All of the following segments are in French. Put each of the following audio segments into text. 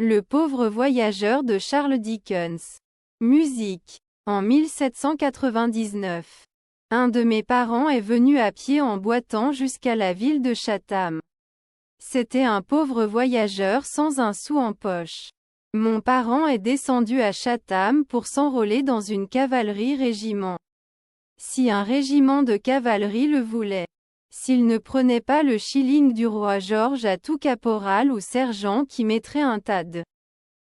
Le pauvre voyageur de Charles Dickens. Musique. En 1799. Un de mes parents est venu à pied en boitant jusqu'à la ville de Chatham. C'était un pauvre voyageur sans un sou en poche. Mon parent est descendu à Chatham pour s'enrôler dans une cavalerie-régiment. Si un régiment de cavalerie le voulait. S'il ne prenait pas le shilling du roi George à tout caporal ou sergent qui mettrait un tas de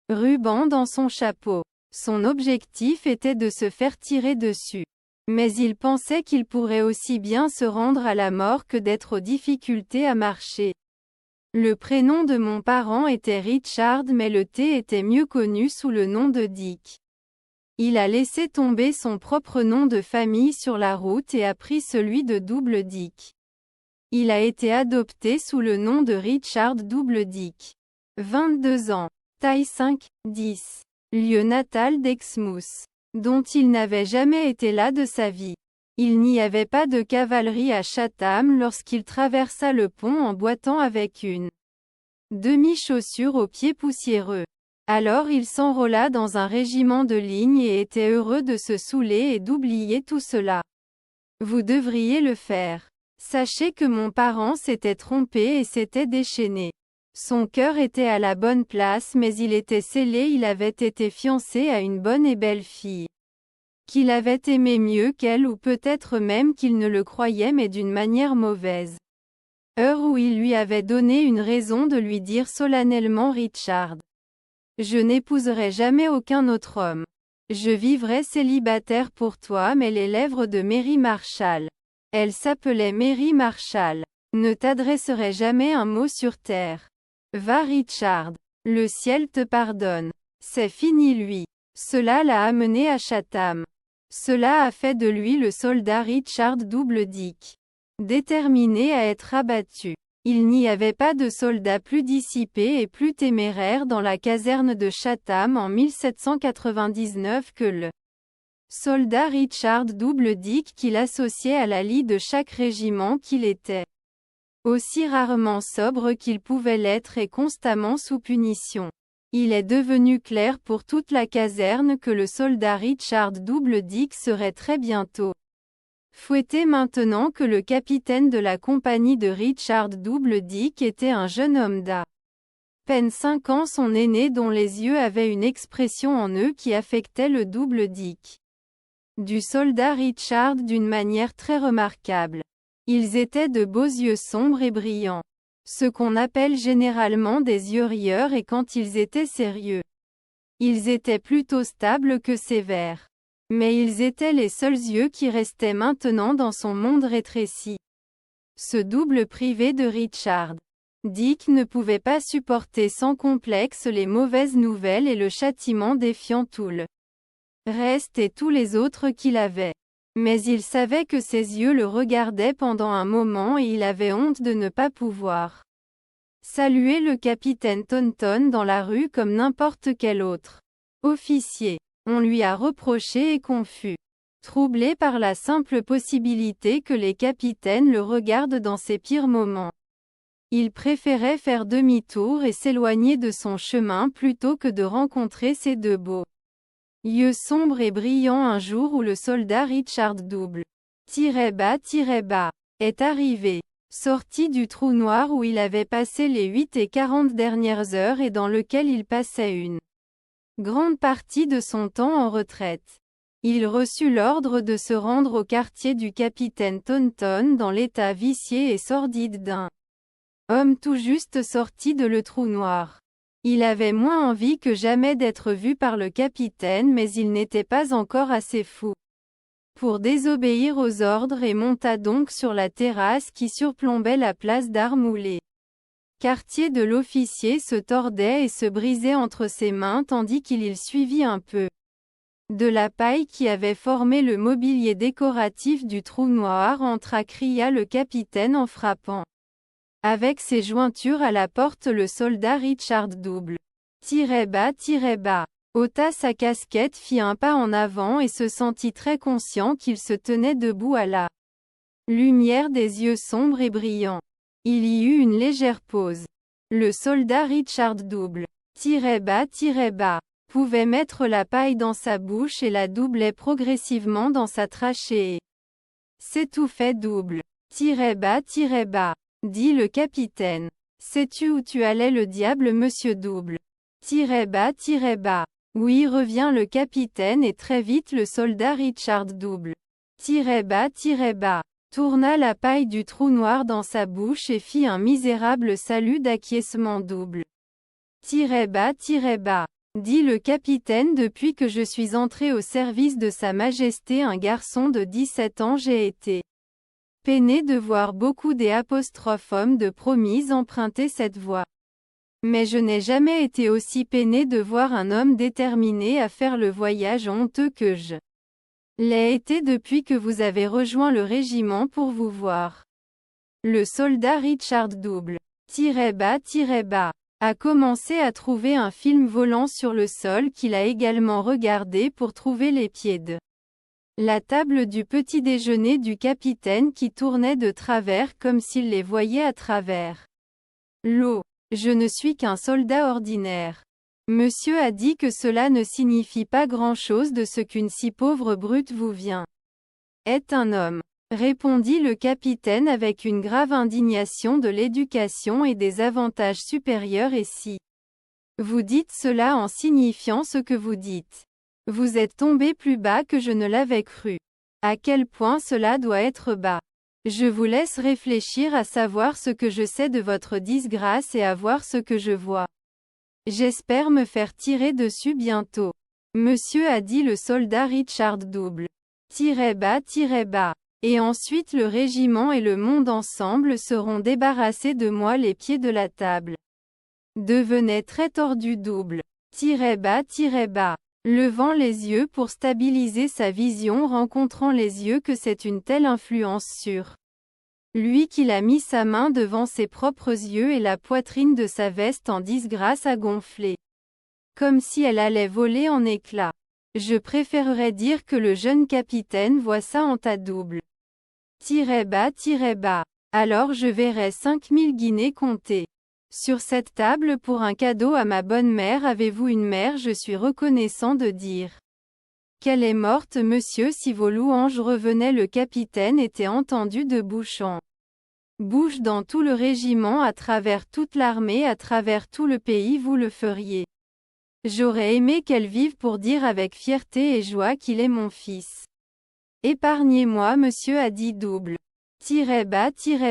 rubans dans son chapeau. Son objectif était de se faire tirer dessus. Mais il pensait qu'il pourrait aussi bien se rendre à la mort que d'être aux difficultés à marcher. Le prénom de mon parent était Richard mais le thé était mieux connu sous le nom de Dick. Il a laissé tomber son propre nom de famille sur la route et a pris celui de Double Dick. Il a été adopté sous le nom de Richard Double Dick. 22 ans. Taille 5, 10. Lieu natal d'Exmouth. Dont il n'avait jamais été là de sa vie. Il n'y avait pas de cavalerie à Chatham lorsqu'il traversa le pont en boitant avec une demi-chaussure aux pieds poussiéreux. Alors il s'enrôla dans un régiment de ligne et était heureux de se saouler et d'oublier tout cela. Vous devriez le faire. Sachez que mon parent s'était trompé et s'était déchaîné. Son cœur était à la bonne place mais il était scellé, il avait été fiancé à une bonne et belle fille. Qu'il avait aimé mieux qu'elle ou peut-être même qu'il ne le croyait mais d'une manière mauvaise. Heure où il lui avait donné une raison de lui dire solennellement Richard. Je n'épouserai jamais aucun autre homme. Je vivrai célibataire pour toi mais les lèvres de Mary Marshall. Elle s'appelait Mary Marshall. Ne t'adresserai jamais un mot sur terre. Va Richard. Le ciel te pardonne. C'est fini lui. Cela l'a amené à Chatham. Cela a fait de lui le soldat Richard Double Dick. Déterminé à être abattu. Il n'y avait pas de soldat plus dissipé et plus téméraire dans la caserne de Chatham en 1799 que le soldat Richard Double Dick qu'il associait à la lie de chaque régiment qu'il était. Aussi rarement sobre qu'il pouvait l'être et constamment sous punition. Il est devenu clair pour toute la caserne que le soldat Richard Double Dick serait très bientôt fouetté maintenant que le capitaine de la compagnie de Richard Double Dick était un jeune homme d'à peine 5 ans, son aîné dont les yeux avaient une expression en eux qui affectait le Double Dick. Du soldat Richard d'une manière très remarquable. Ils étaient de beaux yeux sombres et brillants. Ce qu'on appelle généralement des yeux rieurs et quand ils étaient sérieux. Ils étaient plutôt stables que sévères. Mais ils étaient les seuls yeux qui restaient maintenant dans son monde rétréci. Ce double privé de Richard. Dick ne pouvait pas supporter sans complexe les mauvaises nouvelles et le châtiment défiant tout le reste et tous les autres qu'il avait. Mais il savait que ses yeux le regardaient pendant un moment et il avait honte de ne pas pouvoir saluer le capitaine Taunton dans la rue comme n'importe quel autre officier. On lui a reproché et confus. Troublé par la simple possibilité que les capitaines le regardent dans ses pires moments. Il préférait faire demi-tour et s'éloigner de son chemin plutôt que de rencontrer ces deux beaux yeux sombres et brillants un jour où le soldat Richard Double bas est arrivé. Sorti du trou noir où il avait passé les 8 et 40 dernières heures et dans lequel il passait une grande partie de son temps en retraite. Il reçut l'ordre de se rendre au quartier du capitaine Taunton dans l'état vicié et sordide d'un homme tout juste sorti de le trou noir. Il avait moins envie que jamais d'être vu par le capitaine mais il n'était pas encore assez fou pour désobéir aux ordres et monta donc sur la terrasse qui surplombait la place d'Armoulé. Quartier de l'officier se tordait et se brisait entre ses mains tandis qu'il suivit un peu de la paille qui avait formé le mobilier décoratif du trou noir cria le capitaine en frappant avec ses jointures à la porte. Le soldat Richard Double bas ôta sa casquette, fit un pas en avant et se sentit très conscient qu'il se tenait debout à la lumière des yeux sombres et brillants. Il y eut une légère pause. Le soldat Richard Double bas, pouvait mettre la paille dans sa bouche et la doublait progressivement dans sa trachée. S'étouffait double. Bas, dit le capitaine. Sais-tu où tu allais le diable monsieur double? Bas. Oui revient le capitaine et très vite le soldat Richard double. Bas, tourna la paille du trou noir dans sa bouche et fit un misérable salut d'acquiescement double. Bas, dit le capitaine depuis que je suis entré au service de Sa Majesté un garçon de 17 ans j'ai été peiné de voir beaucoup des hommes de promise emprunter cette voie. Mais je n'ai jamais été aussi peiné de voir un homme déterminé à faire le voyage honteux que je l'ai été depuis que vous avez rejoint le régiment pour vous voir. Le soldat Richard double. Bas, a commencé à trouver un film volant sur le sol qu'il a également regardé pour trouver les pieds de la table du petit déjeuner du capitaine qui tournait de travers comme s'il les voyait à travers l'eau. Je ne suis qu'un soldat ordinaire. Monsieur a dit que cela ne signifie pas grand-chose de ce qu'une si pauvre brute vous vient. Est un homme, répondit le capitaine avec une grave indignation de l'éducation et des avantages supérieurs et si vous dites cela en signifiant ce que vous dites. Vous êtes tombé plus bas que je ne l'avais cru. À quel point cela doit être bas. Je vous laisse réfléchir à savoir ce que je sais de votre disgrâce et à voir ce que je vois. J'espère me faire tirer dessus bientôt. Monsieur a dit le soldat Richard double. Bas. Et ensuite le régiment et le monde ensemble seront débarrassés de moi les pieds de la table. Devenait très tordu double. Bas. Levant les yeux pour stabiliser sa vision rencontrant les yeux que c'est une telle influence sur lui qu'il a mis sa main devant ses propres yeux et la poitrine de sa veste en disgrâce a gonflé. Comme si elle allait voler en éclats. Je préférerais dire que le jeune capitaine voit ça en tas double. Bas. Alors je verrai 5000 guinées comptées sur cette table pour un cadeau à ma bonne mère. Avez-vous une mère? Je suis reconnaissant de dire qu'elle est morte monsieur si vos louanges revenaient. Le capitaine était entendu de bouche en bouche dans tout le régiment, à travers toute l'armée, à travers tout le pays. Vous le feriez. J'aurais aimé qu'elle vive pour dire avec fierté et joie qu'il est mon fils. Épargnez-moi monsieur a dit double.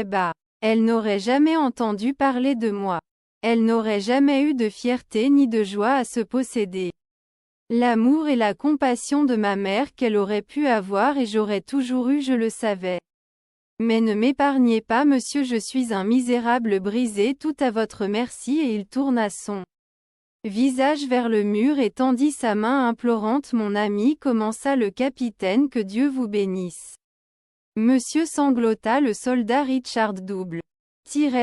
Bas. Elle n'aurait jamais entendu parler de moi. Elle n'aurait jamais eu de fierté ni de joie à se posséder l'amour et la compassion de ma mère qu'elle aurait pu avoir et j'aurais toujours eu, je le savais. Mais ne m'épargnez pas monsieur, je suis un misérable brisé tout à votre merci. Et il tourna son visage vers le mur et tendit sa main implorante. Mon ami, commença le capitaine, que Dieu vous bénisse. Monsieur, sanglota le soldat Richard double.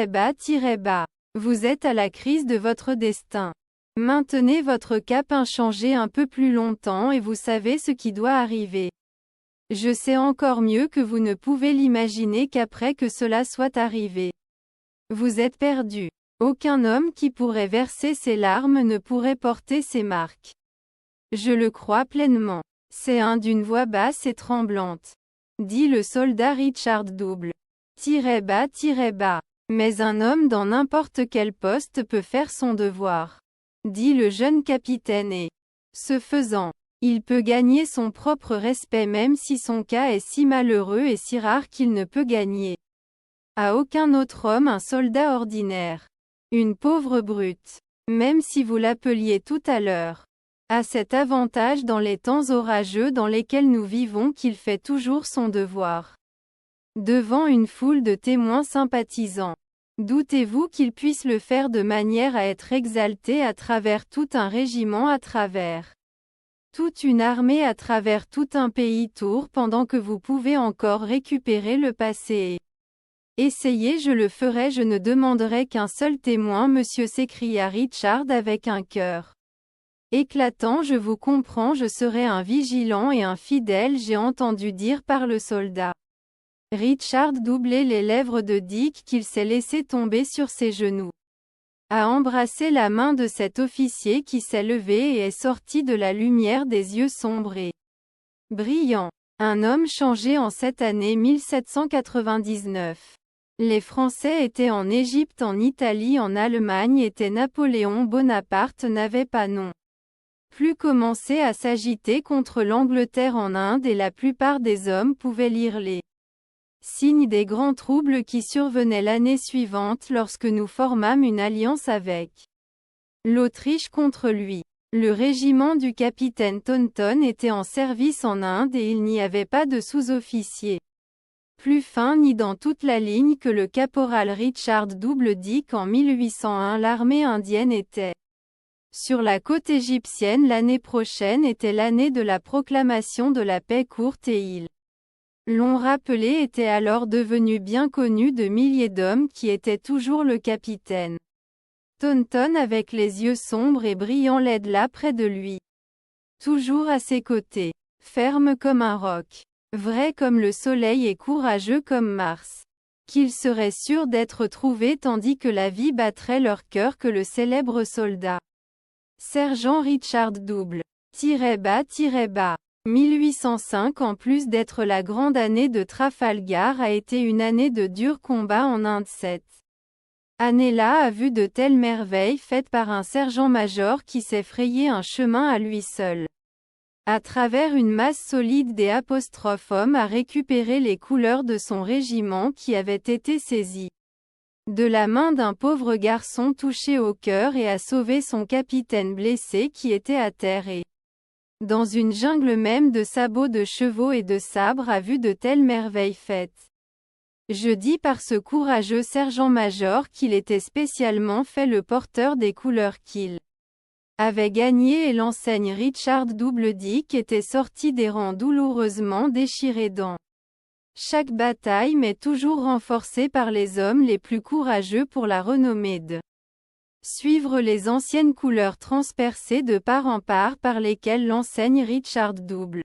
Bas. Vous êtes à la crise de votre destin. Maintenez votre cap inchangé un peu plus longtemps et vous savez ce qui doit arriver. Je sais encore mieux que vous ne pouvez l'imaginer qu'après que cela soit arrivé, vous êtes perdu. Aucun homme qui pourrait verser ses larmes ne pourrait porter ses marques. Je le crois pleinement. C'est un d'une voix basse et tremblante. Dit le soldat Richard double. Bas. Mais un homme dans n'importe quel poste peut faire son devoir. Dit le jeune capitaine et, ce faisant, il peut gagner son propre respect même si son cas est si malheureux et si rare qu'il ne peut gagner à aucun autre homme un soldat ordinaire. Une pauvre brute. Même si vous l'appeliez tout à l'heure. A cet avantage dans les temps orageux dans lesquels nous vivons qu'il fait toujours son devoir. Devant une foule de témoins sympathisants. Doutez-vous qu'il puisse le faire de manière à être exalté à travers tout un régiment, à travers toute une armée, à travers tout un pays tour pendant que vous pouvez encore récupérer le passé et essayez, je le ferai, je ne demanderai qu'un seul témoin monsieur, s'écria Richard avec un cœur éclatant. Je vous comprends, je serai un vigilant et un fidèle, j'ai entendu dire par le soldat. Richard doublait les lèvres de Dick qu'il s'est laissé tomber sur ses genoux. a embrassé la main de cet officier qui s'est levé et est sorti de la lumière des yeux sombres et brillants. Un homme changé en cette année 1799. Les Français étaient en Égypte, en Italie, en Allemagne, et Napoléon Bonaparte n'avait pas non plus commencé à s'agiter contre l'Angleterre en Inde et la plupart des hommes pouvaient lire les signes des grands troubles qui survenaient l'année suivante lorsque nous formâmes une alliance avec l'Autriche contre lui. Le régiment du capitaine Taunton était en service en Inde et il n'y avait pas de sous-officier plus fin ni dans toute la ligne que le caporal Richard Doubledick. En 1801, l'armée indienne était sur la côte égyptienne. L'année prochaine était l'année de la proclamation de la paix courte et ils l'ont rappelé était alors devenu bien connu de milliers d'hommes qui étaient toujours le capitaine Taunton avec les yeux sombres et brillants l'aide là près de lui. Toujours à ses côtés. Ferme comme un roc. Vrai comme le soleil et courageux comme Mars. Qu'ils seraient sûrs d'être trouvés tandis que la vie battrait leur cœur que le célèbre soldat. Sergent Richard Double-bas-bas. 1805 en plus d'être la grande année de Trafalgar a été une année de durs combats en Inde. Cette année-là a vu de telles merveilles faites par un sergent-major qui s'est frayé un chemin à lui seul. À travers une masse solide des hommes a récupéré les couleurs de son régiment qui avait été saisi de la main d'un pauvre garçon touché au cœur et a sauvé son capitaine blessé qui était à terre et dans une jungle même de sabots de chevaux et de sabres a vu de telles merveilles faites. Je dis par ce courageux sergent-major qu'il était spécialement fait le porteur des couleurs qu'il avait gagnées et l'enseigne Richard Doubledick était sorti des rangs douloureusement déchirés dans chaque bataille mais toujours renforcé par les hommes les plus courageux pour la renommée de suivre les anciennes couleurs transpercées de part en part par lesquelles l'enseigne Richard Double-bas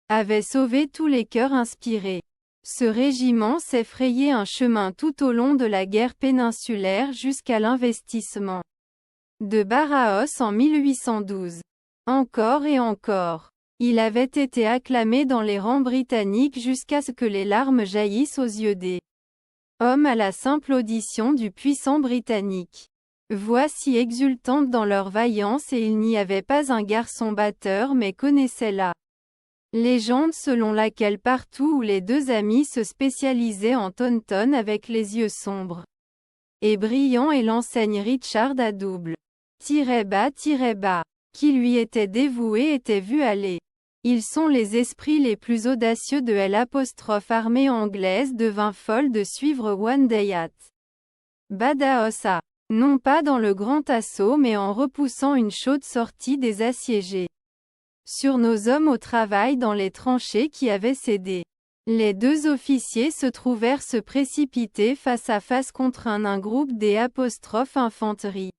avait sauvé tous les cœurs inspirés. Ce régiment s'est frayé un chemin tout au long de la guerre péninsulaire jusqu'à l'investissement de Badajoz en 1812. Encore et encore. Il avait été acclamé dans les rangs britanniques jusqu'à ce que les larmes jaillissent aux yeux des hommes à la simple audition du puissant britannique. Voix si exultante dans leur vaillance et il n'y avait pas un garçon batteur mais connaissait la légende selon laquelle partout où les deux amis se spécialisaient en Taunton avec les yeux sombres et brillants et l'enseigne Richard à double-bas, qui lui était dévoué était vu aller. Ils sont les esprits les plus audacieux de l'armée anglaise devint folle de suivre One Day at Badajoz. Non pas dans le grand assaut mais en repoussant une chaude sortie des assiégés. Sur nos hommes au travail dans les tranchées qui avaient cédé. Les deux officiers se trouvèrent se précipiter face à face contre un groupe des infanterie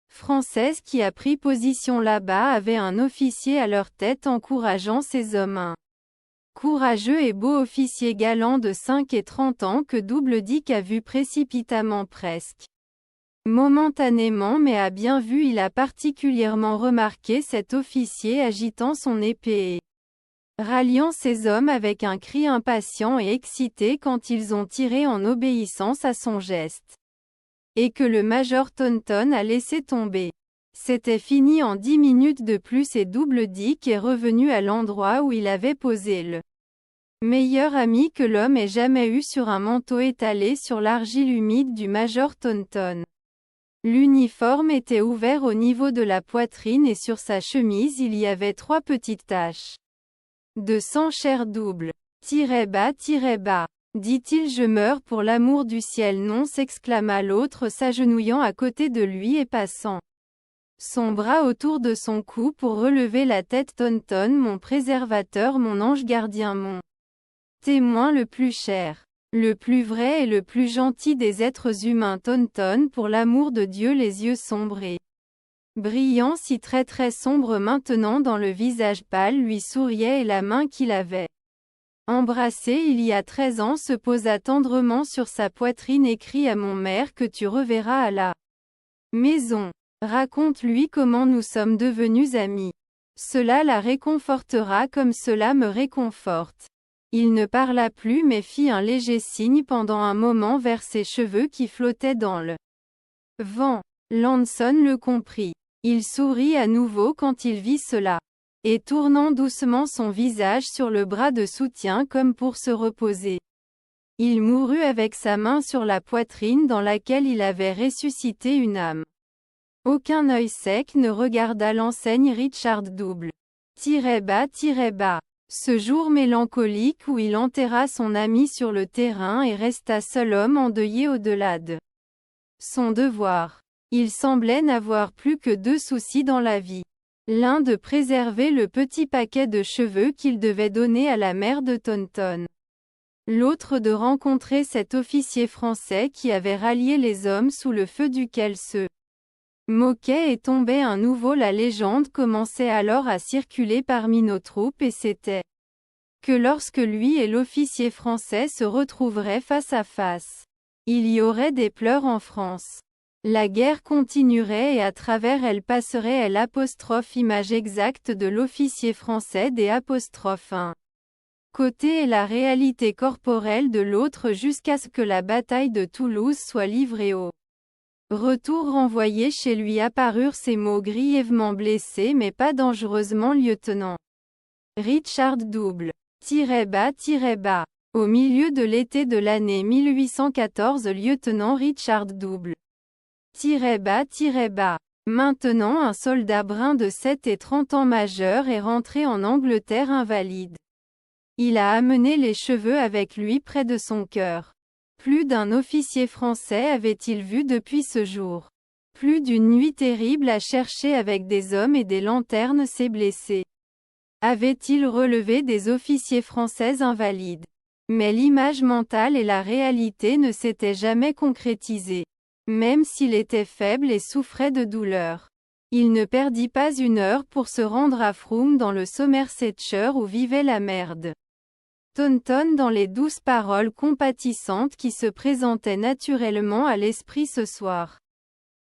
française qui a pris position là-bas avait un officier à leur tête encourageant ces hommes. Un courageux et beau officier galant de 5 et 30 ans que Doubledick a vu précipitamment presque momentanément mais a bien vu il a particulièrement remarqué cet officier agitant son épée et ralliant ses hommes avec un cri impatient et excité quand ils ont tiré en obéissance à son geste. Et que le major Taunton a laissé tomber. C'était fini en 10 minutes de plus et Doubledick est revenu à l'endroit où il avait posé le meilleur ami que l'homme ait jamais eu sur un manteau étalé sur l'argile humide du major Taunton. L'uniforme était ouvert au niveau de la poitrine et sur sa chemise il y avait 3 petites taches de sang chair double-bas, dit-il. Je meurs pour l'amour du ciel non s'exclama l'autre s'agenouillant à côté de lui et passant son bras autour de son cou pour relever la tête. Taunton, mon préservateur, mon ange gardien, mon témoin le plus cher, le plus vrai et le plus gentil des êtres humains. Taunton, pour l'amour de Dieu, les yeux sombres et brillants si très très sombres maintenant dans le visage pâle lui souriait et la main qu'il avait embrassé il y a 13 ans, se posa tendrement sur sa poitrine et crie à mon mère que tu reverras à la maison. Raconte-lui comment nous sommes devenus amis. Cela la réconfortera comme cela me réconforte. Il ne parla plus mais fit un léger signe pendant un moment vers ses cheveux qui flottaient dans le vent. Lanson le comprit. Il sourit à nouveau quand il vit cela. Et tournant doucement son visage sur le bras de soutien comme pour se reposer. Il mourut avec sa main sur la poitrine dans laquelle il avait ressuscité une âme. Aucun œil sec ne regarda l'enseigne Richard Double. Bas. Ce jour mélancolique où il enterra son ami sur le terrain et resta seul homme endeuillé au-delà de son devoir. Il semblait n'avoir plus que 2 soucis dans la vie. L'un de préserver le petit paquet de cheveux qu'il devait donner à la mère de Taunton. L'autre de rencontrer cet officier français qui avait rallié les hommes sous le feu duquel se moquait et tombait un nouveau. La légende commençait alors à circuler parmi nos troupes et c'était que lorsque lui et l'officier français se retrouveraient face à face, il y aurait des pleurs en France. La guerre continuerait et à travers elle passerait l'image exacte de l'officier français des '1. Côté et la réalité corporelle de l'autre jusqu'à ce que la bataille de Toulouse soit livrée au retour. Renvoyé chez lui apparurent ces mots: grièvement blessé mais pas dangereusement, lieutenant Richard Double. Bas. Au milieu de l'été de l'année 1814, lieutenant Richard Double. Bas. Maintenant un soldat brun de 7 et 30 ans majeur est rentré en Angleterre invalide. Il a amené les cheveux avec lui près de son cœur. Plus d'un officier français avait-il vu depuis ce jour. Plus d'une nuit terrible à chercher avec des hommes et des lanternes ses blessés. Avait-il relevé des officiers français invalides. Mais l'image mentale et la réalité ne s'étaient jamais concrétisées. Même s'il était faible et souffrait de douleur. Il ne perdit pas une heure pour se rendre à Frome dans le Somersetshire où vivait la merde. Taunton dans les douces paroles compatissantes qui se présentaient naturellement à l'esprit ce soir.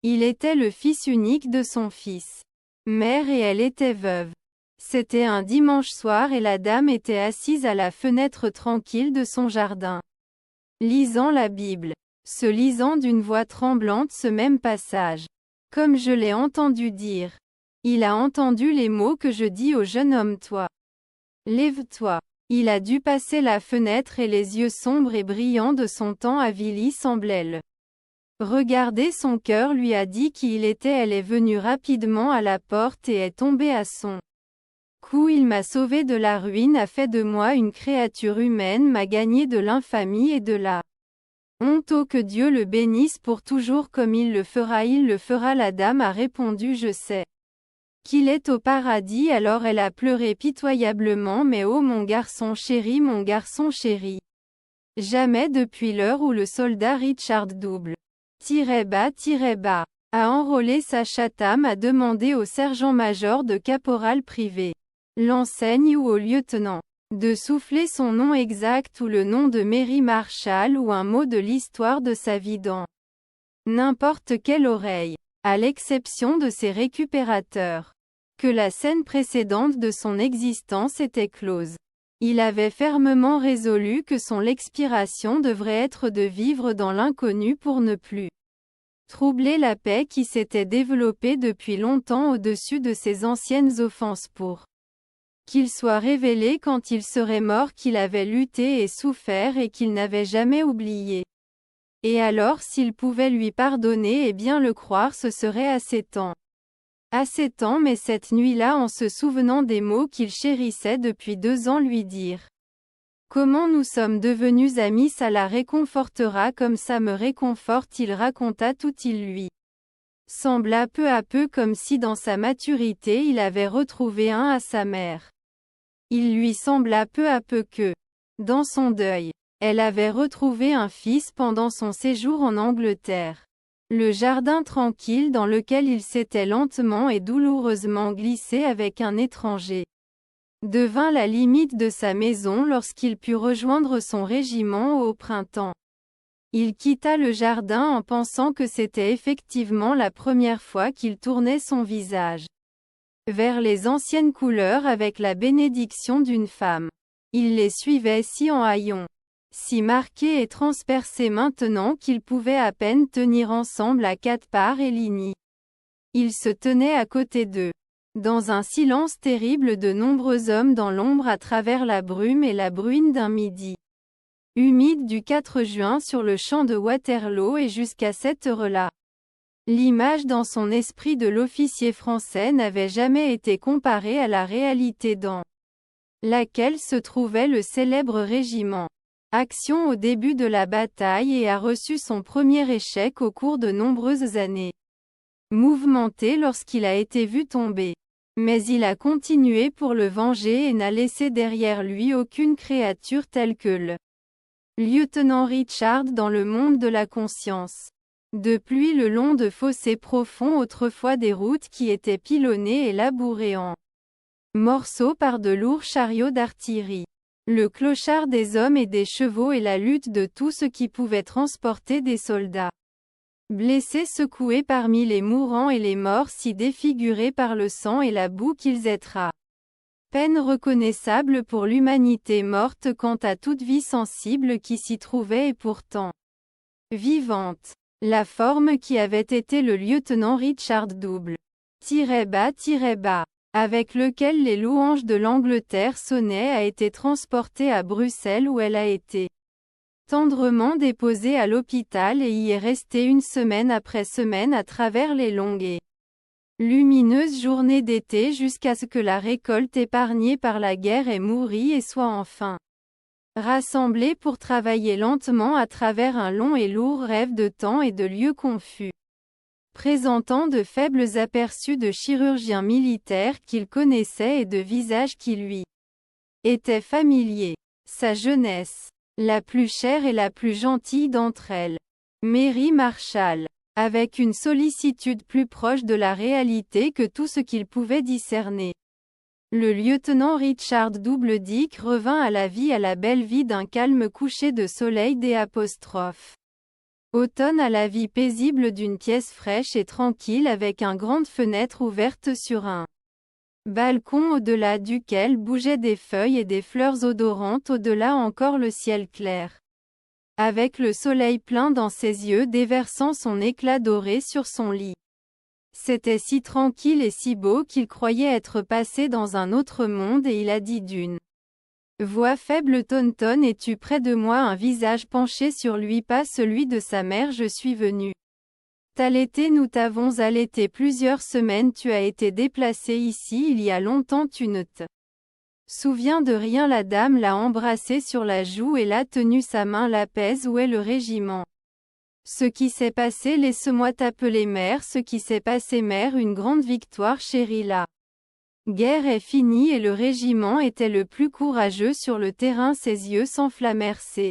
Il était le fils unique de son fils. Mère et elle était veuve. C'était un dimanche soir et la dame était assise à la fenêtre tranquille de son jardin. Lisant la Bible. Se lisant d'une voix tremblante ce même passage. Comme je l'ai entendu dire. Il a entendu les mots que je dis au jeune homme: toi. Lève-toi. Il a dû passer la fenêtre et les yeux sombres et brillants de son temps avili semblaient le regarder. Son cœur lui a dit qui il était. Elle est venue rapidement à la porte et est tombée à son cou. Il m'a sauvé de la ruine, a fait de moi une créature humaine, m'a gagné de l'infamie et de la honte. Oh, que Dieu le bénisse pour toujours comme il le fera. La dame a répondu: je sais qu'il est au paradis. Alors elle a pleuré pitoyablement: mais oh mon garçon chéri, mon garçon chéri. Jamais depuis l'heure où le soldat Richard Double. Bas. A enrôlé sa chatte-âme, a demandé au sergent-major de caporal privé. L'enseigne ou au lieutenant. De souffler son nom exact ou le nom de Mary Marshall ou un mot de l'histoire de sa vie dans n'importe quelle oreille. À l'exception de ses récupérateurs. Que la scène précédente de son existence était close. Il avait fermement résolu que son expiration devrait être de vivre dans l'inconnu pour ne plus troubler la paix qui s'était développée depuis longtemps au-dessus de ses anciennes offenses, pour qu'il soit révélé quand il serait mort qu'il avait lutté et souffert et qu'il n'avait jamais oublié. Et alors s'il pouvait lui pardonner et bien le croire, ce serait assez temps. Assez temps, mais cette nuit-là, en se souvenant des mots qu'il chérissait depuis 2 ans, lui dire comment nous sommes devenus amis, ça la réconfortera comme ça me réconforte. Il raconta tout. Il lui sembla peu à peu comme si dans sa maturité il avait retrouvé un à sa mère. Il lui sembla peu à peu que, dans son deuil, elle avait retrouvé un fils pendant son séjour en Angleterre. Le jardin tranquille dans lequel il s'était lentement et douloureusement glissé avec un étranger. devint la limite de sa maison lorsqu'il put rejoindre son régiment au printemps. Il quitta le jardin en pensant que c'était effectivement la première fois qu'il tournait son visage vers les anciennes couleurs avec la bénédiction d'une femme. Il les suivait si en haillons, si marqués et transpercés maintenant qu'ils pouvaient à peine tenir ensemble à quatre parts et Ligny. Il se tenait à côté d'eux. Dans un silence terrible, de nombreux hommes dans l'ombre à travers la brume et la bruine d'un midi humide du 4 juin sur le champ de Waterloo, et jusqu'à cette heure-là, l'image dans son esprit de l'officier français n'avait jamais été comparée à la réalité dans laquelle se trouvait le célèbre régiment. Action au début de la bataille, et a reçu son premier échec au cours de nombreuses années mouvementées lorsqu'il a été vu tomber. Mais il a continué pour le venger et n'a laissé derrière lui aucune créature telle que le lieutenant Richard dans le monde de la conscience. Depuis le long de fossés profonds, autrefois des routes qui étaient pilonnées et labourées en morceaux par de lourds chariots d'artillerie. Le clochard des hommes et des chevaux et la lutte de tout ce qui pouvait transporter des soldats blessés, secoués parmi les mourants et les morts si défigurés par le sang et la boue qu'ils étaient à peine reconnaissables pour l'humanité morte quant à toute vie sensible qui s'y trouvait et pourtant vivante. La forme qui avait été le lieutenant Richard double bas, avec lequel les louanges de l'Angleterre sonnaient, a été transportée à Bruxelles où elle a été tendrement déposée à l'hôpital et y est restée une semaine après semaine à travers les longues et lumineuses journées d'été jusqu'à ce que la récolte épargnée par la guerre ait mouru et soit enfin rassemblée pour travailler lentement à travers un long et lourd rêve de temps et de lieux confus, présentant de faibles aperçus de chirurgiens militaires qu'il connaissait et de visages qui lui étaient familiers. Sa jeunesse, la plus chère et la plus gentille d'entre elles, Mary Marshall, avec une sollicitude plus proche de la réalité que tout ce qu'il pouvait discerner. Le lieutenant Richard Double Dick revint à la vie, à la belle vie d'un calme coucher de soleil des apostrophes. Automne, à la vie paisible d'une pièce fraîche et tranquille avec une grande fenêtre ouverte sur un balcon au-delà duquel bougeaient des feuilles et des fleurs odorantes, au-delà encore le ciel clair, avec le soleil plein dans ses yeux déversant son éclat doré sur son lit. C'était si tranquille et si beau qu'il croyait être passé dans un autre monde, et il a dit d'une voix faible: Tonton, es-tu près de moi? Un visage penché sur lui, pas celui de sa mère. Je suis venu t'allaiter, nous t'avons allaité plusieurs semaines, tu as été déplacé ici il y a longtemps, tu ne te souviens de rien? La dame l'a embrassé sur la joue et l'a tenu sa main. L'apaise. Où est le régiment? Ce qui s'est passé, laisse-moi t'appeler mère. Ce qui s'est passé, mère, une grande victoire, chérie. La guerre est finie et le régiment était le plus courageux sur le terrain. Ses yeux s'enflammèrent, ses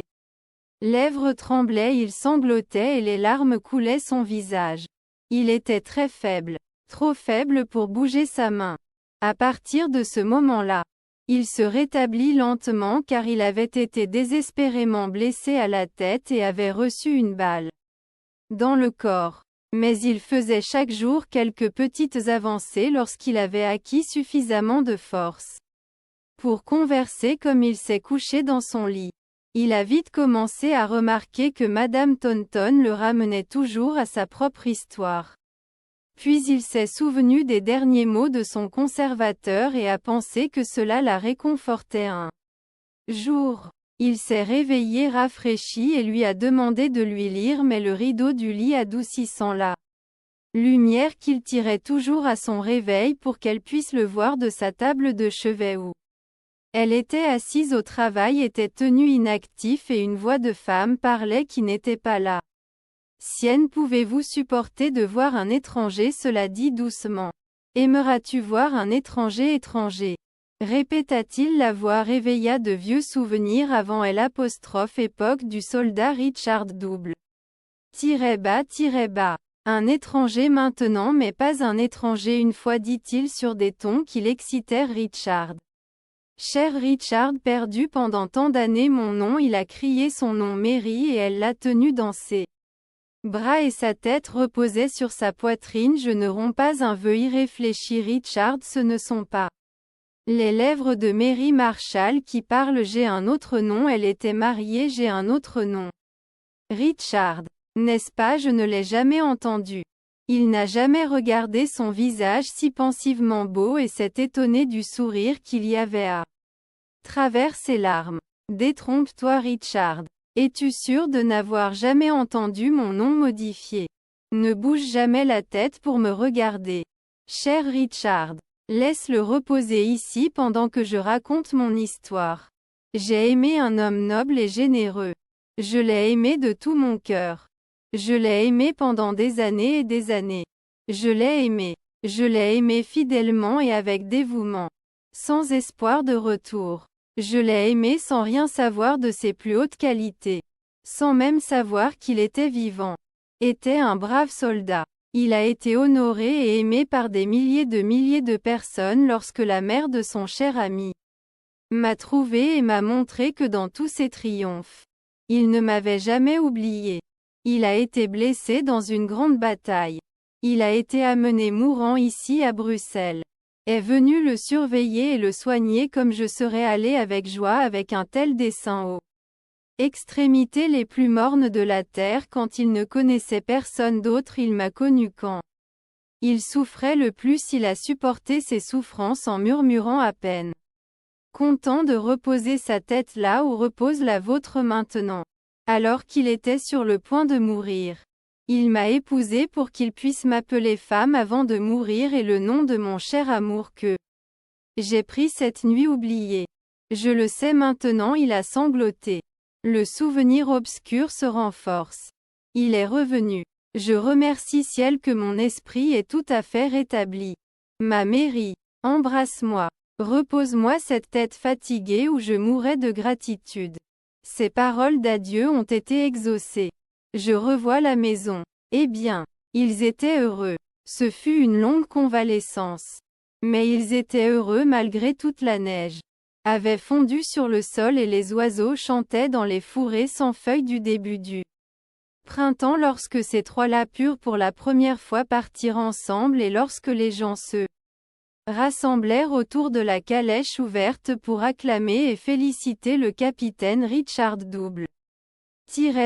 lèvres tremblaient, il sanglotait et les larmes coulaient son visage. Il était très faible, trop faible pour bouger sa main. À partir de ce moment-là, il se rétablit lentement car il avait été désespérément blessé à la tête et avait reçu une balle dans le corps. Mais il faisait chaque jour quelques petites avancées lorsqu'il avait acquis suffisamment de force pour converser comme il s'est couché dans son lit. Il a vite commencé à remarquer que Madame Taunton le ramenait toujours à sa propre histoire. Puis il s'est souvenu des derniers mots de son conservateur et a pensé que cela la réconfortait. Un jour, il s'est réveillé rafraîchi et lui a demandé de lui lire, mais le rideau du lit adoucissant la lumière qu'il tirait toujours à son réveil pour qu'elle puisse le voir de sa table de chevet où elle était assise au travail était tenu inactif et une voix de femme parlait qui n'était pas la sienne. Pouvez-vous supporter de voir un étranger? Cela dit doucement. Aimeras-tu voir un étranger? Étranger, répéta-t-il. La voix réveilla de vieux souvenirs avant elle époque du soldat Richard double bas. Un étranger maintenant, mais pas un étranger une fois, dit-il sur des tons qui l'excitèrent. Richard Cher Richard, perdu pendant tant d'années mon nom, il a crié son nom Mary et elle l'a tenu dans ses bras et sa tête reposait sur sa poitrine. Je ne romps pas un vœu irréfléchi Richard, ce ne sont pas les lèvres de Mary Marshall qui parlent, j'ai un autre nom, elle était mariée, j'ai un autre nom. Richard. N'est-ce pas, je ne l'ai jamais entendu. Il n'a jamais regardé son visage si pensivement beau et s'est étonné du sourire qu'il y avait à travers ses larmes. Détrompe-toi Richard. Es-tu sûr de n'avoir jamais entendu mon nom modifié? Ne bouge jamais la tête pour me regarder. Cher Richard. Laisse-le reposer ici pendant que je raconte mon histoire. J'ai aimé un homme noble et généreux. Je l'ai aimé de tout mon cœur. Je l'ai aimé pendant des années et des années. Je l'ai aimé. Je l'ai aimé fidèlement et avec dévouement. Sans espoir de retour. Je l'ai aimé sans rien savoir de ses plus hautes qualités. Sans même savoir qu'il était vivant. Était un brave soldat. Il a été honoré et aimé par des milliers de personnes lorsque la mère de son cher ami m'a trouvé et m'a montré que dans tous ses triomphes, il ne m'avait jamais oublié. Il a été blessé dans une grande bataille. Il a été amené mourant ici à Bruxelles. Est venu le surveiller et le soigner comme je serais allé avec joie avec un tel dessein aux extrémités les plus mornes de la terre quand il ne connaissait personne d'autre. Il m'a connu quand il souffrait le plus, il a supporté ses souffrances en murmurant à peine. Content de reposer sa tête là où repose la vôtre maintenant. Alors qu'il était sur le point de mourir. Il m'a épousée pour qu'il puisse m'appeler femme avant de mourir et le nom de mon cher amour que j'ai pris cette nuit oubliée. Je le sais maintenant, il a sangloté. Le souvenir obscur se renforce. Il est revenu. Je remercie ciel que mon esprit est tout à fait rétabli. Ma Mary, embrasse-moi. Repose-moi cette tête fatiguée où je mourrais de gratitude. Ces paroles d'adieu ont été exaucées. Je revois la maison. Eh bien, ils étaient heureux. Ce fut une longue convalescence. Mais ils étaient heureux malgré toute la neige avait fondu sur le sol et les oiseaux chantaient dans les fourrés sans feuilles du début du printemps lorsque ces trois-là purent pour la première fois partir ensemble et lorsque les gens se rassemblèrent autour de la calèche ouverte pour acclamer et féliciter le capitaine Richard Double.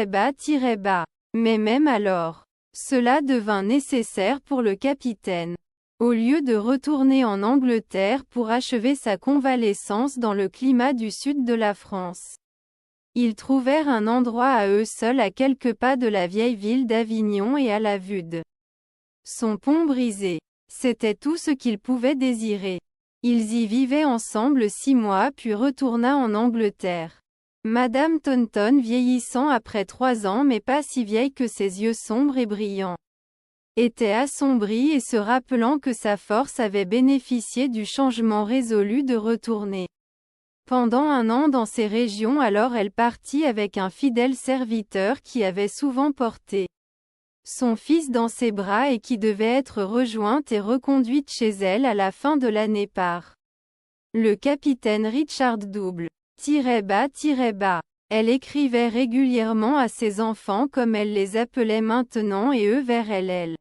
Bas. Mais même alors, cela devint nécessaire pour le capitaine. Au lieu de retourner en Angleterre pour achever sa convalescence dans le climat du sud de la France, ils trouvèrent un endroit à eux seuls à quelques pas de la vieille ville d'Avignon et à la vue de son pont brisé. C'était tout ce qu'ils pouvaient désirer. Ils y vivaient ensemble 6 mois puis retourna en Angleterre. Madame Taunton vieillissant après 3 ans mais pas si vieille que ses yeux sombres et brillants était assombrie et se rappelant que sa force avait bénéficié du changement résolu de retourner pendant 1 an dans ces régions. Alors elle partit avec un fidèle serviteur qui avait souvent porté son fils dans ses bras et qui devait être rejointe et reconduite chez elle à la fin de l'année par le capitaine Richard Double. Bas. Elle écrivait régulièrement à ses enfants comme elle les appelait maintenant et eux vers elle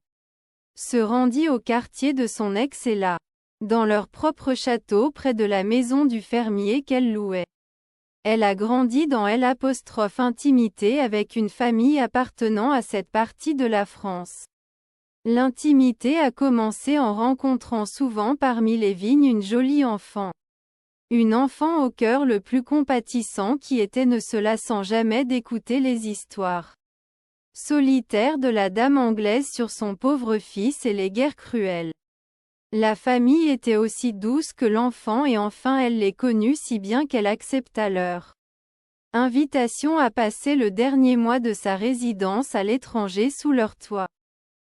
se rendit au quartier de son ex et là, dans leur propre château près de la maison du fermier qu'elle louait. Elle a grandi dans l'intimité avec une famille appartenant à cette partie de la France. L'intimité a commencé en rencontrant souvent parmi les vignes une jolie enfant. Une enfant au cœur le plus compatissant qui était ne se lassant jamais d'écouter les histoires solitaire de la dame anglaise sur son pauvre fils et les guerres cruelles. La famille était aussi douce que l'enfant et enfin elle les connut si bien qu'elle accepta leur invitation à passer le dernier mois de sa résidence à l'étranger sous leur toit.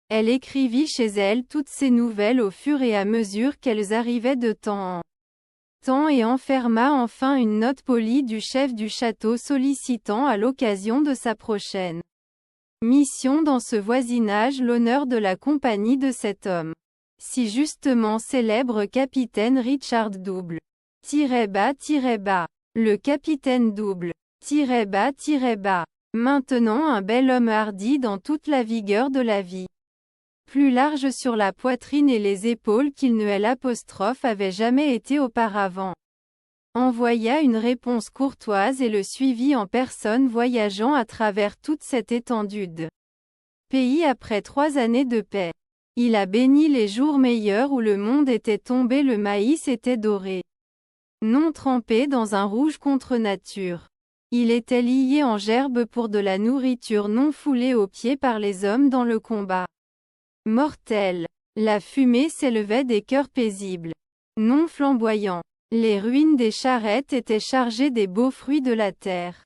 Elle écrivit chez elle toutes ses nouvelles au fur et à mesure qu'elles arrivaient de temps en temps et enferma enfin une note polie du chef du château sollicitant à l'occasion de sa prochaine mission dans ce voisinage l'honneur de la compagnie de cet homme si justement célèbre capitaine Richard Double. -bas. Le capitaine double. -bas. Maintenant un bel homme hardi dans toute la vigueur de la vie. Plus large sur la poitrine et les épaules qu'il ne avait jamais été auparavant. Envoya une réponse courtoise et le suivit en personne voyageant à travers toute cette étendue de pays après 3 années de paix. Il a béni les jours meilleurs où le monde était tombé, le maïs était doré. Non trempé dans un rouge contre nature. Il était lié en gerbe pour de la nourriture non foulée aux pieds par les hommes dans le combat mortel. La fumée s'élevait des cœurs paisibles, non flamboyants. Les ruines des charrettes étaient chargées des beaux fruits de la terre.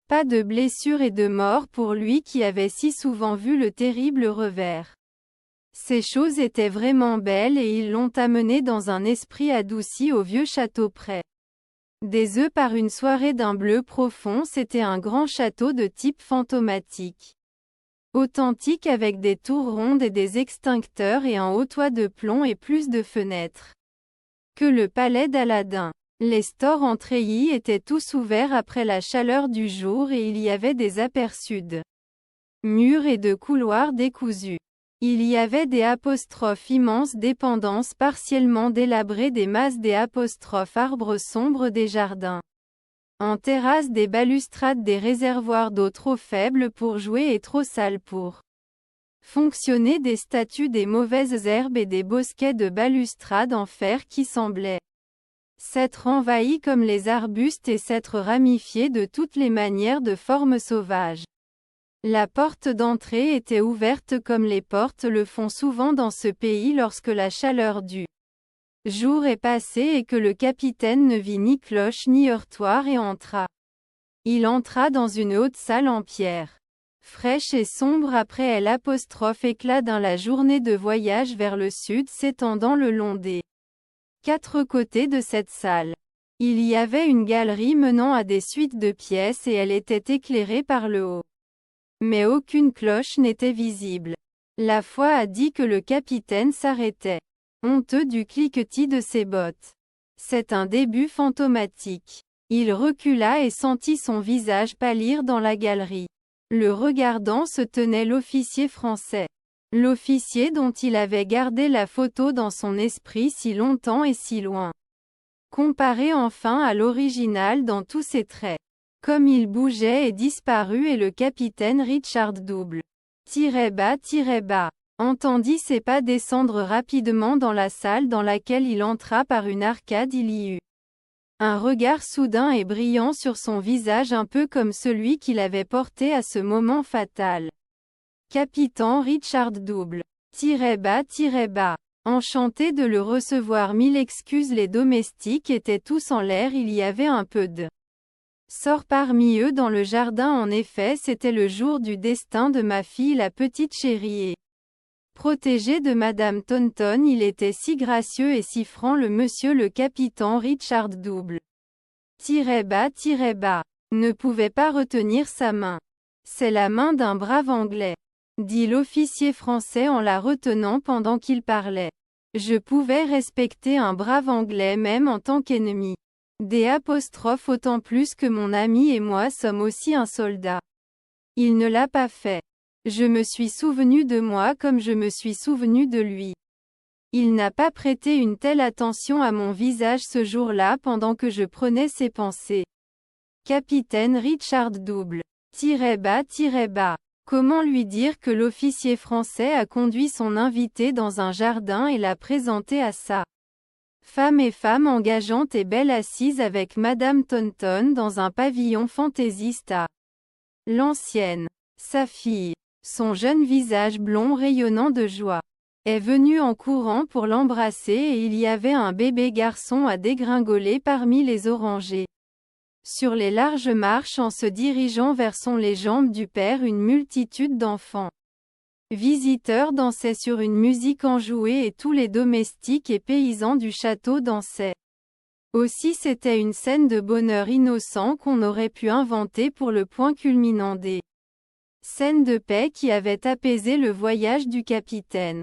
Pas de blessures et de morts pour lui qui avait si souvent vu le terrible revers. Ces choses étaient vraiment belles et ils l'ont amené dans un esprit adouci au vieux château près des œufs par une soirée d'un bleu profond. C'était un grand château de type fantomatique. Authentique avec des tours rondes et des extincteurs et un haut toit de plomb et plus de fenêtres que le palais d'Aladin. Les stores en treillis étaient tous ouverts après la chaleur du jour et il y avait des aperçus de murs et de couloirs décousus. Il y avait des apostrophes immenses dépendances partiellement délabrées des masses des apostrophes arbres sombres des jardins. En terrasse des balustrades des réservoirs d'eau trop faibles pour jouer et trop sales pour fonctionner des statues des mauvaises herbes et des bosquets de balustrades en fer qui semblaient s'être envahis comme les arbustes et s'être ramifiés de toutes les manières de formes sauvages. La porte d'entrée était ouverte comme les portes le font souvent dans ce pays lorsque la chaleur du jour est passée et que le capitaine ne vit ni cloche ni heurtoir et entra. Il entra dans une haute salle en pierre. Fraîche et sombre après éclat d'un la journée de voyage vers le sud s'étendant le long des 4 côtés de cette salle. Il y avait une galerie menant à des suites de pièces et elle était éclairée par le haut. Mais aucune cloche n'était visible. La foi a dit que le capitaine s'arrêtait, honteux du cliquetis de ses bottes. C'est un début fantomatique. Il recula et sentit son visage pâlir dans la galerie. Le regardant se tenait l'officier français. L'officier dont il avait gardé la photo dans son esprit si longtemps et si loin. Comparé enfin à l'original dans tous ses traits. Comme il bougeait et disparut et le capitaine Richard double. -bas. Entendit ses pas descendre rapidement dans la salle dans laquelle il entra par une arcade. Il y eut un regard soudain et brillant sur son visage un peu comme celui qu'il avait porté à ce moment fatal. Capitaine Richard double. -bas. Enchanté de le recevoir, 1000 excuses. Les domestiques étaient tous en l'air. Il y avait un peu de sort parmi eux dans le jardin. En effet, c'était le jour du destin de ma fille la petite chérie et protégé de Madame Taunton. Il était si gracieux et si franc le monsieur le capitaine Richard double. -bas. Ne pouvait pas retenir sa main. C'est la main d'un brave Anglais, dit l'officier français en la retenant pendant qu'il parlait. Je pouvais respecter un brave Anglais même en tant qu'ennemi. D'autant plus que mon ami et moi sommes aussi un soldat. Il ne l'a pas fait. Je me suis souvenu de moi comme je me suis souvenu de lui. Il n'a pas prêté une telle attention à mon visage ce jour-là pendant que je prenais ses pensées. Capitaine Richard double. -bas. Comment lui dire que l'officier français a conduit son invité dans un jardin et l'a présenté à sa femme engageante et belle assise avec Madame Taunton dans un pavillon fantaisiste à l'ancienne. Sa fille, son jeune visage blond rayonnant de joie, est venue en courant pour l'embrasser et il y avait un bébé garçon à dégringoler parmi les orangers. Sur les larges marches en se dirigeant vers les jambes du père, une multitude d'enfants visiteurs dansaient sur une musique enjouée et tous les domestiques et paysans du château dansaient. Aussi c'était une scène de bonheur innocent qu'on aurait pu inventer pour le point culminant des scènes de paix qui avaient apaisé le voyage du capitaine.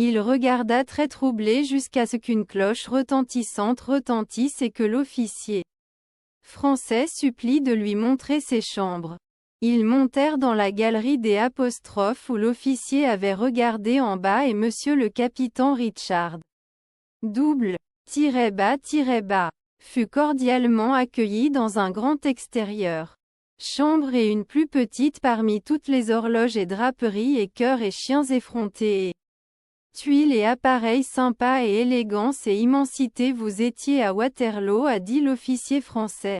Il regarda très troublé jusqu'à ce qu'une cloche retentissante retentisse et que l'officier français supplie de lui montrer ses chambres. Ils montèrent dans la galerie des apostrophes où l'officier avait regardé en bas et monsieur le capitaine Richard Double-bas-bas fut cordialement accueilli dans un grand extérieur. Chambre et une plus petite parmi toutes les horloges et draperies et cœurs et chiens effrontés et tuiles et appareils sympas et élégance et immensité. Vous étiez à Waterloo, a dit l'officier français.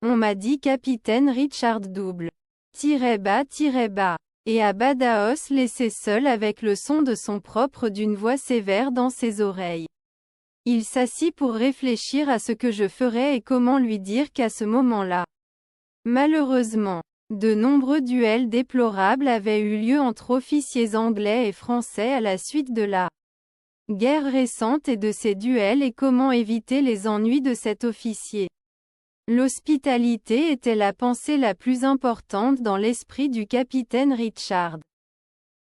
On m'a dit capitaine Richard Double-bas-bas. Et à Badajoz laissé seul avec le son de son propre d'une voix sévère dans ses oreilles. Il s'assit pour réfléchir à ce que je ferais et comment lui dire qu'à ce moment-là, malheureusement, de nombreux duels déplorables avaient eu lieu entre officiers anglais et français à la suite de la guerre récente et de ces duels et comment éviter les ennuis de cet officier. L'hospitalité était la pensée la plus importante dans l'esprit du capitaine Richard.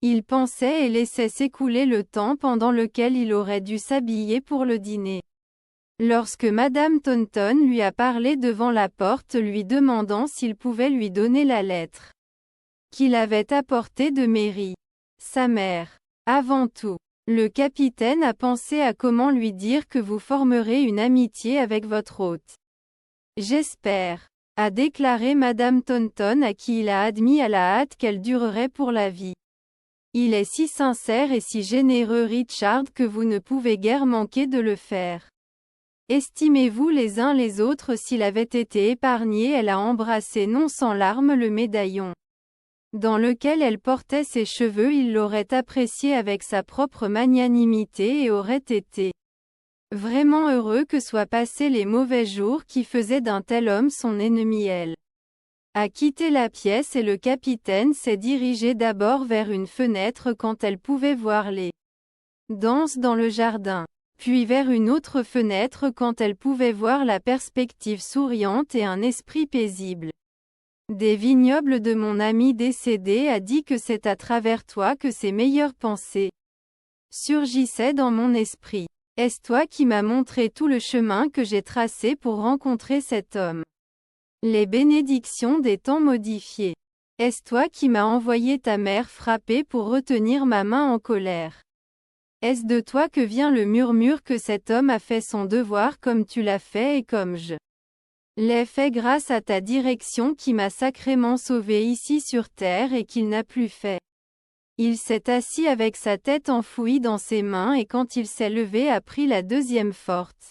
Il pensait et laissait s'écouler le temps pendant lequel il aurait dû s'habiller pour le dîner. Lorsque Madame Taunton lui a parlé devant la porte lui demandant s'il pouvait lui donner la lettre qu'il avait apportée de Mary, sa mère. Avant tout, le capitaine a pensé à comment lui dire que vous formerez une amitié avec votre hôte. J'espère, a déclaré Madame Taunton à qui il a admis à la hâte qu'elle durerait pour la vie. Il est si sincère et si généreux Richard que vous ne pouvez guère manquer de le faire. Estimez-vous les uns les autres s'il avait été épargné. Elle a embrassé non sans larmes le médaillon dans lequel elle portait ses cheveux. Il l'aurait apprécié avec sa propre magnanimité et aurait été vraiment heureux que soient passés les mauvais jours qui faisaient d'un tel homme son ennemi. Elle a quitté la pièce et le capitaine s'est dirigé d'abord vers une fenêtre quand elle pouvait voir les danses dans le jardin, puis vers une autre fenêtre quand elle pouvait voir la perspective souriante et un esprit paisible. Des vignobles de mon ami décédé, a dit que c'est à travers toi que ses meilleures pensées surgissaient dans mon esprit. Est-ce toi qui m'as montré tout le chemin que j'ai tracé pour rencontrer cet homme? Les bénédictions des temps modifiés. Est-ce toi qui m'as envoyé ta mère frapper pour retenir ma main en colère? Est-ce de toi que vient le murmure que cet homme a fait son devoir comme tu l'as fait et comme je l'ai fait grâce à ta direction qui m'a sacrément sauvé ici sur terre et qu'il n'a plus fait? Il s'est assis avec sa tête enfouie dans ses mains et quand il s'est levé a pris la deuxième forte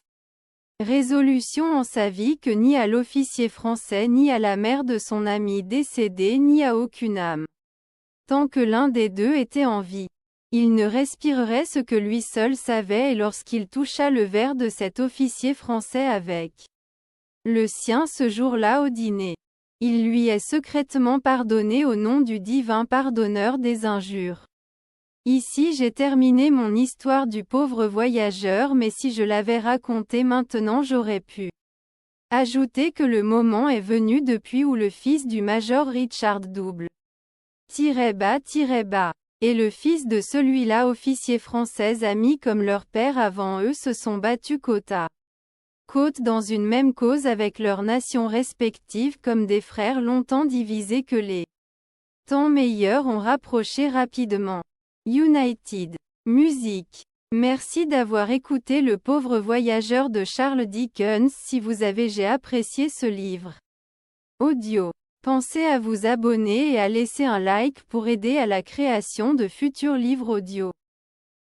résolution en sa vie que ni à l'officier français ni à la mère de son ami décédé ni à aucune âme, tant que l'un des deux était en vie, il ne respirerait ce que lui seul savait. Et lorsqu'il toucha le verre de cet officier français avec le sien ce jour-là au dîner, il lui est secrètement pardonné au nom du divin pardonneur des injures. Ici j'ai terminé mon histoire du pauvre voyageur, mais si je l'avais racontée maintenant j'aurais pu ajouter que le moment est venu depuis où le fils du major Richard Double-bas et le fils de celui-là officier français amis comme leur père avant eux se sont battus côte à côte dans une même cause avec leurs nations respectives comme des frères longtemps divisés que les temps meilleurs ont rapprochés rapidement. United. Musique. Merci d'avoir écouté Le pauvre voyageur de Charles Dickens. Si vous avez apprécié ce livre audio, pensez à vous abonner et à laisser un like pour aider à la création de futurs livres audio.